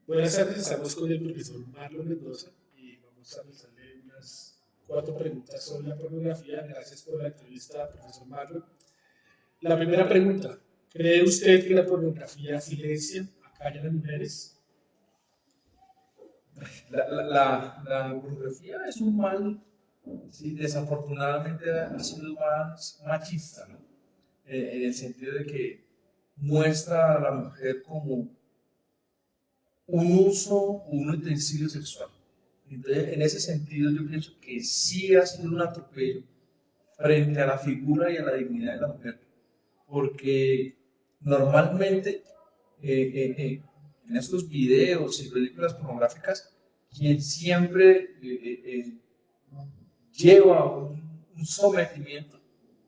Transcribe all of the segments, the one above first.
Buenas tardes, estamos con el profesor Marlon Mendoza y vamos a realizarle unas 4 preguntas sobre la pornografía. Gracias por la entrevista, profesor Marlon. La primera pregunta, ¿cree usted que la pornografía silencia, acalla a las mujeres? La pornografía es un mal, sí, desafortunadamente ha sido más machista, ¿no? En el sentido de que muestra a la mujer como un uso, un utensilio sexual. Entonces, en ese sentido, yo pienso que sí ha sido un atropello frente a la figura y a la dignidad de la mujer, porque normalmente en estos videos y películas pornográficas, quien siempre lleva un sometimiento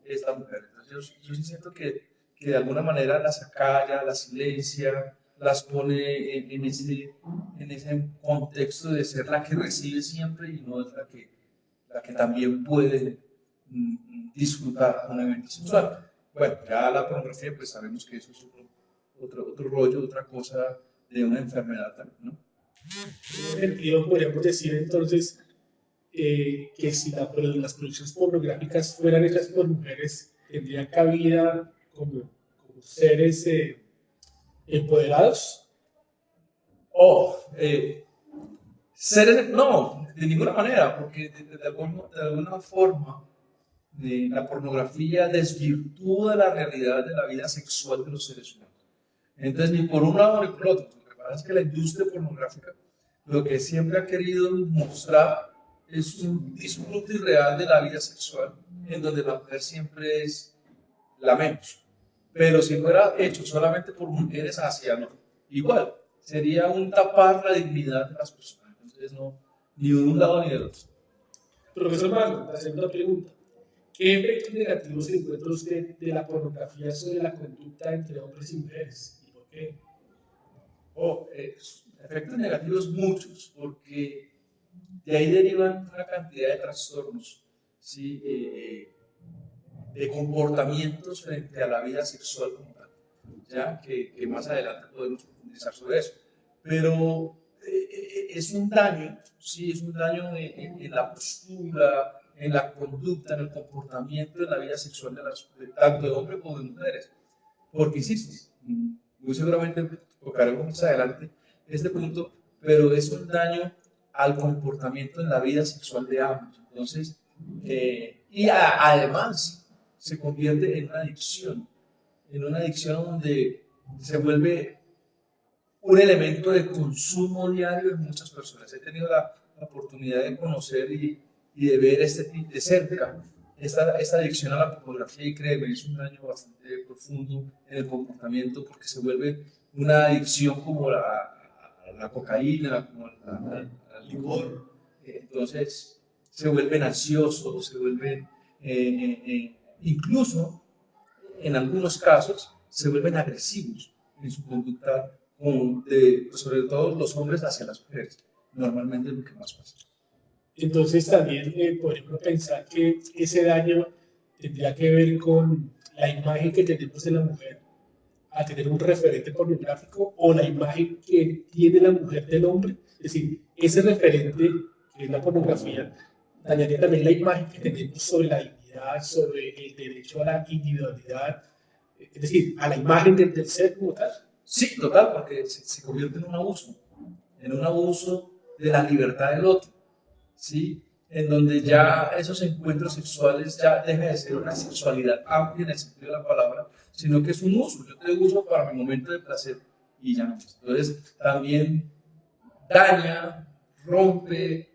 es la mujer. Entonces, yo sí siento que de alguna manera las acalla, las silencia, las pone en ese contexto de ser la que recibe siempre y no es la que también puede disfrutar un evento sexual. Bueno, ya la pornografía, pues sabemos que eso es otro rollo, otra cosa de una enfermedad también, ¿no? En ese sentido, podríamos decir entonces que si las producciones pornográficas fueran hechas por mujeres, tendrían cabida como seres empoderados. O seres, no, de ninguna manera, porque de alguna forma la pornografía desvirtúa la realidad de la vida sexual de los seres humanos. Entonces, ni por un lado ni por otro. Lo que pasa es que la industria pornográfica lo que siempre ha querido mostrar es un disfrute irreal de la vida sexual, en donde la mujer siempre es la menos. Pero si fuera hecho solamente por mujeres hacia igual, sería un tapar la dignidad de las personas. Entonces, no, ni de un lado ni del otro. Profesor Marlon, la segunda pregunta. ¿Qué efectos negativos encuentra usted de la pornografía sobre la conducta entre hombres y mujeres? ¿Y por qué? Oh, efectos negativos muchos, porque de ahí derivan una cantidad de trastornos, ¿sí? De comportamientos frente a la vida sexual como tal, ¿ya? Que más adelante podemos profundizar sobre eso. Pero es un daño, ¿sí? Es un daño en la postura, en la conducta, en el comportamiento, en la vida sexual tanto de hombres como de mujeres. Porque insisto, muy seguramente tocaremos más adelante este punto, pero es un daño al comportamiento en la vida sexual de ambos. Entonces, además se convierte en una adicción donde se vuelve un elemento de consumo diario de muchas personas. He tenido la oportunidad de conocer y de ver de cerca esta adicción a la pornografía y créeme, es un daño bastante profundo en el comportamiento porque se vuelve una adicción como la cocaína, como al licor. Entonces se vuelven ansiosos, se vuelven incluso en algunos casos se vuelven agresivos en su conducta, sobre todo los hombres hacia las mujeres. Normalmente es lo que más pasa. Entonces también podríamos pensar que ese daño tendría que ver con la imagen que tenemos de la mujer a tener un referente pornográfico o la imagen que tiene la mujer del hombre. Es decir, ese referente que es la pornografía dañaría también la imagen que tenemos sobre la dignidad, sobre el derecho a la individualidad, es decir, a la imagen del ser como tal. Sí, total, porque se convierte en un abuso de la libertad del otro, ¿sí? En donde ya esos encuentros sexuales ya deja de ser una sexualidad amplia en el sentido de la palabra, sino que es un uso. Yo te uso para mi momento de placer y ya no. Entonces, también daña, rompe,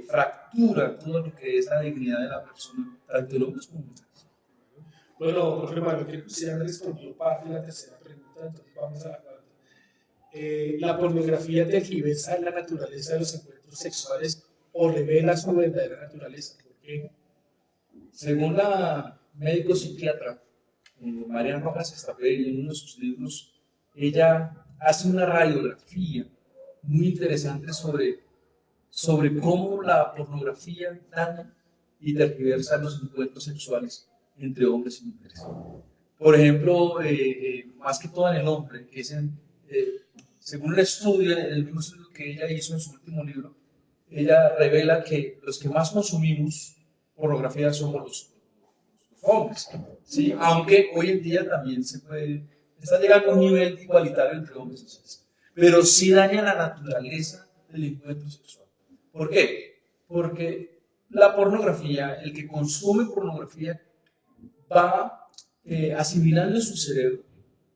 fractura todo lo que es la dignidad de la persona, tanto en hombres como en mujeres. Bueno, profe Mario, creo que usted ya me respondió parte de la tercera pregunta, entonces vamos a la cuarta. ¿La pornografía tergiversa la naturaleza de los encuentros sexuales o revela su verdadera naturaleza? ¿Por qué? Según la médico psiquiatra Marian Rojas Estapel, en uno de sus libros, ella hace una radiografía muy interesante sobre cómo la pornografía daña y tergiversa los encuentros sexuales entre hombres y mujeres. Por ejemplo, más que todo en el hombre, que es según un estudio, en el mismo estudio que ella hizo en su último libro, ella revela que los que más consumimos pornografía somos los hombres, ¿sí? Aunque hoy en día también está llegando a un nivel igualitario entre hombres y mujeres, pero sí daña la naturaleza del encuentro sexual. ¿Por qué? Porque la pornografía, el que consume pornografía, va asimilando en su cerebro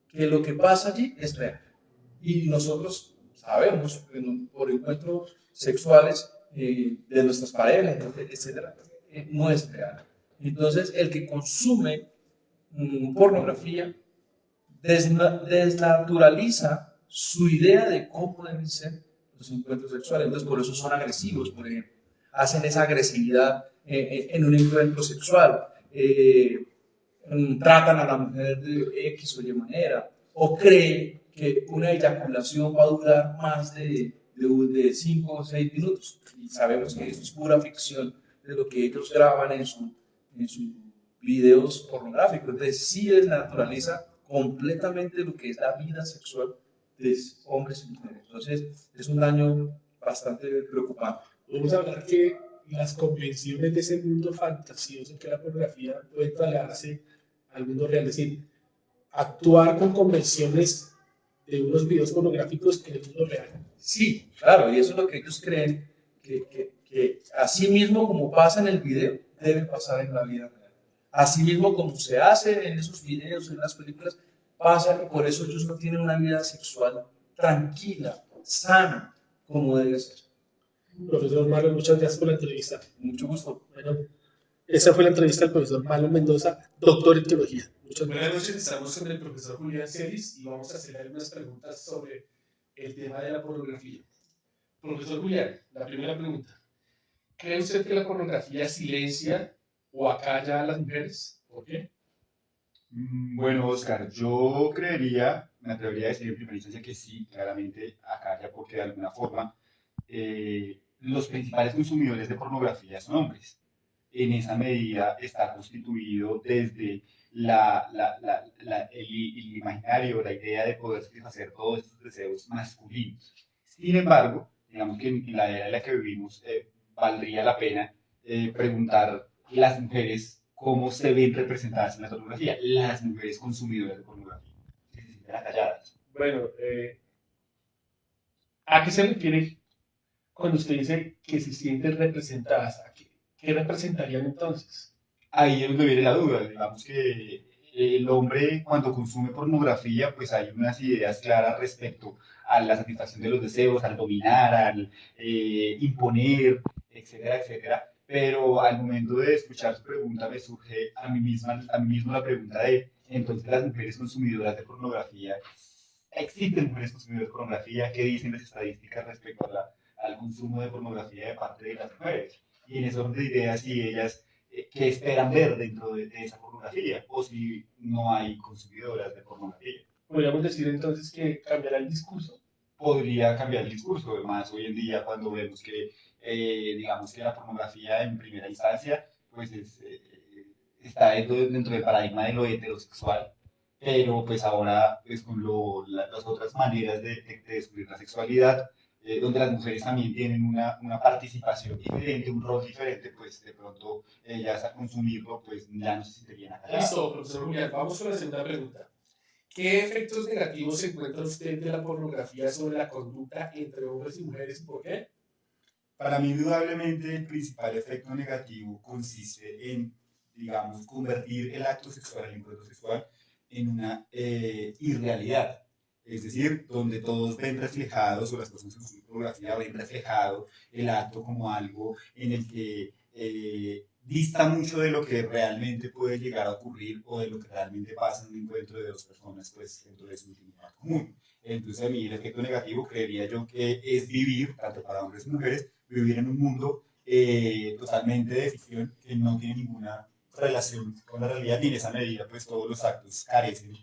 que lo que pasa allí es real. Y nosotros sabemos por encuentros sexuales de nuestras parejas, etcétera, no es real. Entonces, el que consume pornografía desnaturaliza su idea de cómo deben ser los encuentros sexuales. Entonces, por eso son agresivos, por ejemplo. Hacen esa agresividad en un encuentro sexual. Tratan a la mujer de X o Y manera. O creen que una eyaculación va a durar más de 5 o 6 minutos. Y sabemos que eso es pura ficción de lo que ellos graban en sus videos pornográficos. Entonces, sí desnaturaliza completamente lo que es la vida sexual de hombres y mujeres. Entonces, es un daño bastante preocupante. Vamos a hablar que las convenciones de ese mundo fantasioso que la pornografía puede trasladarse al mundo real, es decir, actuar con convenciones de unos videos pornográficos en el mundo real. Sí, claro, y eso es lo que ellos creen, que así mismo como pasa en el video, debe pasar en la vida real. Así mismo como se hace en esos videos, en las películas, pasa, y por eso ellos no tienen una vida sexual tranquila, sana, como debe ser. Profesor Marlon, muchas gracias por la entrevista. Mucho gusto. Bueno, esa fue la entrevista al profesor Marlon Mendoza, doctor en teología. Buenas noches, estamos con el profesor Julián Celis y vamos a hacerle algunas preguntas sobre el tema de la pornografía. Profesor Julián, la primera pregunta. ¿Cree usted que la pornografía silencia o acalla a las mujeres? ¿Por qué? Bueno, Oscar, yo creería, me atrevería a decir en primera instancia que sí, claramente acá porque de alguna forma los principales consumidores de pornografía son hombres. En esa medida está constituido desde el imaginario, la idea de poder satisfacer todos estos deseos masculinos. Sin embargo, digamos que en la era en la que vivimos valdría la pena preguntar las mujeres cómo se ven representadas en la pornografía, las mujeres consumidoras de pornografía, que se sienten calladas. Bueno, ¿a qué se refiere cuando usted dice que se sienten representadas? ¿Qué representarían entonces? Ahí es donde viene la duda, digamos que el hombre cuando consume pornografía, pues hay unas ideas claras respecto a la satisfacción de los deseos, al dominar, al imponer, etcétera, etcétera. Pero al momento de escuchar su pregunta me surge a mí mismo la pregunta de, entonces las mujeres consumidoras de pornografía, ¿existen mujeres consumidoras de pornografía? ¿Qué dicen las estadísticas respecto al consumo de pornografía de parte de las mujeres? Y en ese orden de ideas, si ellas qué esperan ver dentro de esa pornografía, o si no hay consumidoras de pornografía. ¿Podríamos decir entonces que cambiará el discurso? Podría cambiar el discurso, además hoy en día cuando vemos que, digamos que la pornografía en primera instancia, pues está dentro del paradigma de lo heterosexual, pero pues ahora pues con las otras maneras de descubrir la sexualidad, donde las mujeres también tienen una participación diferente, un rol diferente, pues de pronto ellas a consumirlo, pues ya no se sentirían acalladas. Listo, profesor Julián, vamos con la segunda pregunta. ¿Qué efectos negativos encuentra usted de la pornografía sobre la conducta entre hombres y mujeres y por qué? Para mí, indudablemente, el principal efecto negativo consiste en, digamos, convertir el acto sexual, el encuentro sexual, en una irrealidad. Es decir, donde todos ven reflejados, o las personas en su pornografía ven reflejado el acto como algo en el que dista mucho de lo que realmente puede llegar a ocurrir o de lo que realmente pasa en un encuentro de dos personas, pues dentro de su intimidad común. Entonces, a mí el efecto negativo creería yo que es vivir, tanto para hombres y mujeres, vivir en un mundo totalmente de ficción que no tiene ninguna relación con la realidad y en esa medida, pues todos los actos carecen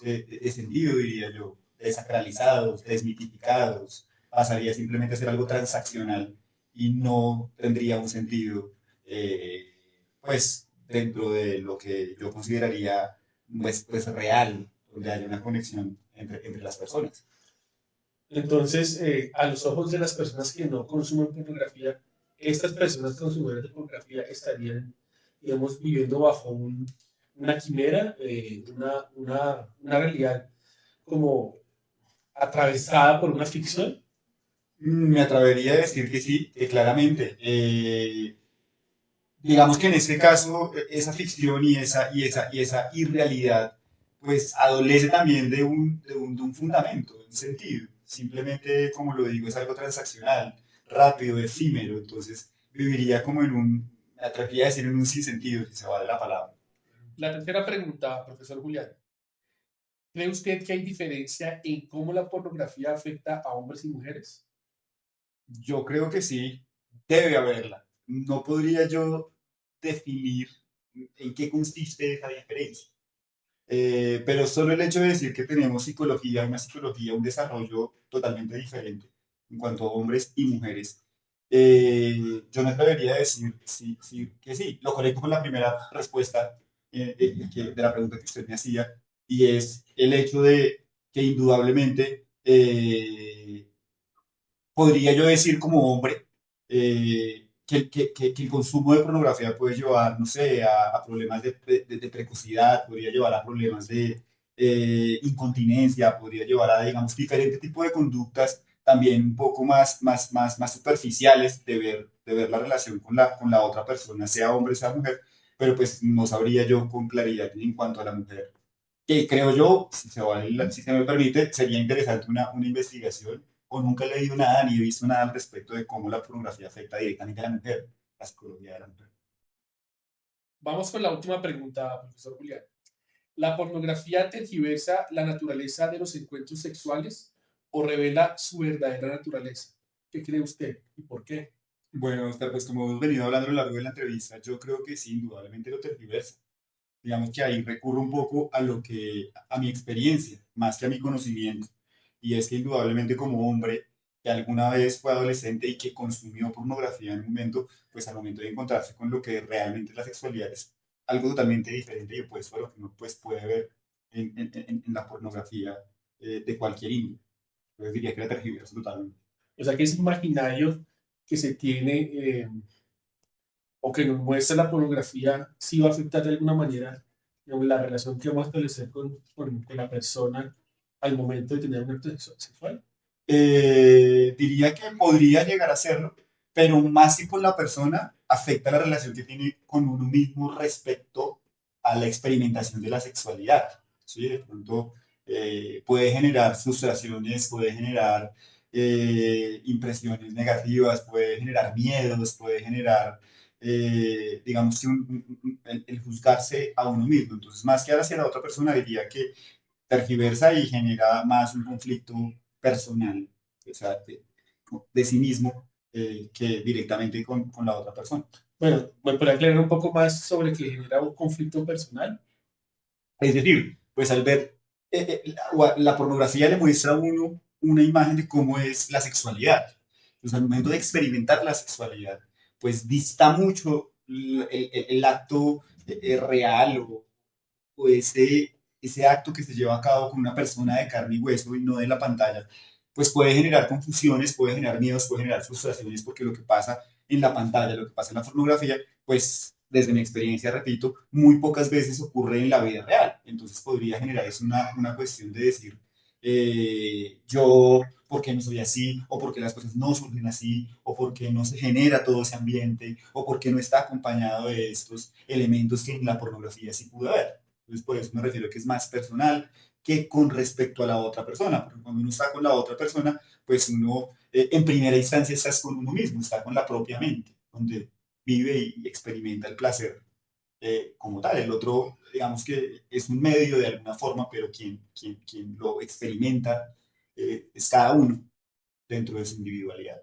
de sentido, diría yo, desacralizados, desmitificados, pasaría simplemente a ser algo transaccional y no tendría un sentido, pues, dentro de lo que yo consideraría, pues real, donde haya una conexión entre las personas. Entonces, a los ojos de las personas que no consumen pornografía, estas personas consumidoras de pornografía estarían, digamos, viviendo bajo una quimera, una realidad como atravesada por una ficción. Me atrevería a decir que sí, que claramente. Digamos que en este caso, esa ficción y esa irrealidad, pues adolece también de un fundamento, de un sentido. Simplemente, como lo digo, es algo transaccional, rápido, efímero. Entonces, viviría como me atrevería a decir en un sinsentido, si se vale la palabra. La tercera pregunta, profesor Julián. ¿Cree usted que hay diferencia en cómo la pornografía afecta a hombres y mujeres? Yo creo que sí, debe haberla. No podría yo definir en qué consiste esa diferencia. Pero solo el hecho de decir que tenemos psicología, una psicología, un desarrollo totalmente diferente en cuanto a hombres y mujeres, yo me atrevería a decir que sí. Lo conecto con la primera respuesta de la pregunta que usted me hacía, y es el hecho de que indudablemente podría yo decir como hombre que el consumo de pornografía puede llevar, no sé, a problemas de precocidad, podría llevar a problemas de incontinencia, podría llevar a, digamos, diferentes tipos de conductas también un poco más superficiales de ver la relación con la otra persona, sea hombre, sea mujer, pero pues no sabría yo con claridad en cuanto a la mujer. Que creo yo, si se me permite, sería interesante una investigación, o nunca he leído nada ni he visto nada al respecto de cómo la pornografía afecta directamente a la mujer, la psicología de la mujer. Vamos con la última pregunta, profesor Julián. ¿La pornografía tergiversa la naturaleza de los encuentros sexuales o revela su verdadera naturaleza? ¿Qué cree usted y por qué? Bueno, Oscar, pues como hemos venido hablando a lo largo de la entrevista, yo creo que sí, indudablemente lo tergiversa. Digamos que ahí recurro un poco a mi experiencia, más que a mi conocimiento. Y es que indudablemente como hombre que alguna vez fue adolescente y que consumió pornografía en un momento, pues al momento de encontrarse con lo que realmente es la sexualidad es algo totalmente diferente y opuesto a lo que uno pues, puede ver en la pornografía de cualquier índole. Entonces diría que la tergiversa totalmente. O sea, que ese imaginario que se tiene o que nos muestra la pornografía sí va a afectar de alguna manera, digamos, la relación que vamos a establecer con la persona al momento de tener un acto sexual. Diría que podría llegar a serlo, pero más si con la persona afecta la relación que tiene con uno mismo respecto a la experimentación de la sexualidad. ¿Sí? De pronto puede generar frustraciones, puede generar impresiones negativas, puede generar miedos, puede generar, digamos, que el juzgarse a uno mismo. Entonces, más que hacia la otra persona, diría que tergiversa y genera más un conflicto personal, o sea, de sí mismo, que directamente con la otra persona. Bueno, ¿me puede aclarar un poco más sobre que genera un conflicto personal? Es decir, pues al ver la pornografía le muestra a uno una imagen de cómo es la sexualidad. Pues al momento de experimentar la sexualidad, pues dista mucho el acto real o ese acto que se lleva a cabo con una persona de carne y hueso y no de la pantalla, pues puede generar confusiones, puede generar miedos, puede generar frustraciones, porque lo que pasa en la pantalla, lo que pasa en la pornografía, pues desde mi experiencia, repito, muy pocas veces ocurre en la vida real. Entonces podría generar eso una cuestión de decir, yo, ¿por qué no soy así? O por qué las cosas no surgen así, o por qué no se genera todo ese ambiente, o por qué no está acompañado de estos elementos que en la pornografía sí pudo haber. Entonces, por eso me refiero que es más personal que con respecto a la otra persona, porque cuando uno está con la otra persona, pues uno en primera instancia está con uno mismo, está con la propia mente, donde vive y experimenta el placer como tal. El otro, digamos que es un medio de alguna forma, pero quien lo experimenta es cada uno dentro de su individualidad.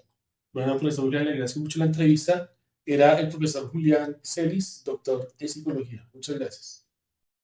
Bueno, profesor Julián, le agradezco mucho la entrevista. Era el profesor Julián Celis, doctor en psicología. Muchas gracias.